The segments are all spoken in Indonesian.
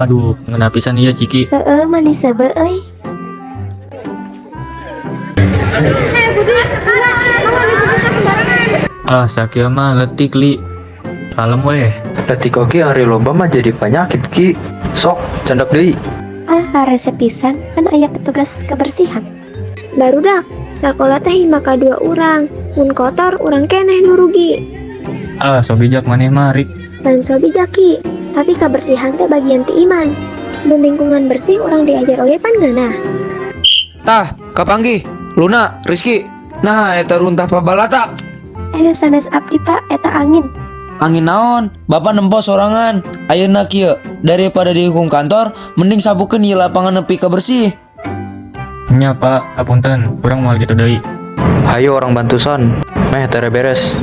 Aduh, ngena pisan ieu Ciki. Manis sebe euy. Ah, sakieu mah leutik li. Kalem weh. Letik oge hari loba mah jadi penyakit Ki. Sok candak deui. Resep pisan kan aya petugas kebersihan. Barudak sakola teh maka 2 urang. Mun kotor urang keneh nu rugi. Ah, so bijak maneh mah Rik. Dan so bijaki, tapi kebersihan teh bagian ti iman. Dan lingkungan bersih orang diajar oge pan ngeunah. Tah, kapanggih, Luna, Rizky. Nah, eta runtah pabalata. Sanes abdi Pak, eta angin. Angin naon? Bapak nempos sorangan. Ayeuna kieu, daripada dihukum kantor, mending sabukeun ieu lapangan nepi ka bersih. Nya Pak, apunten, urang moal kitu deui. Hayo orang bantusan. Meh tere beres.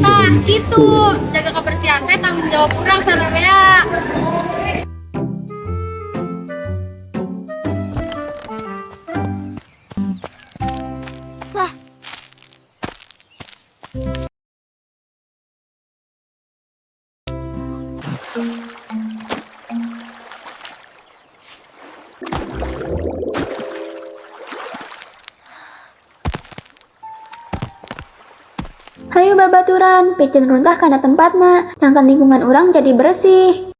Nah, gitu. Jaga kebersihan teh tanggung jawab urang sarebea. Hayu babaturan, picen runtah karena tempatna, sangkan lingkungan orang jadi bersih.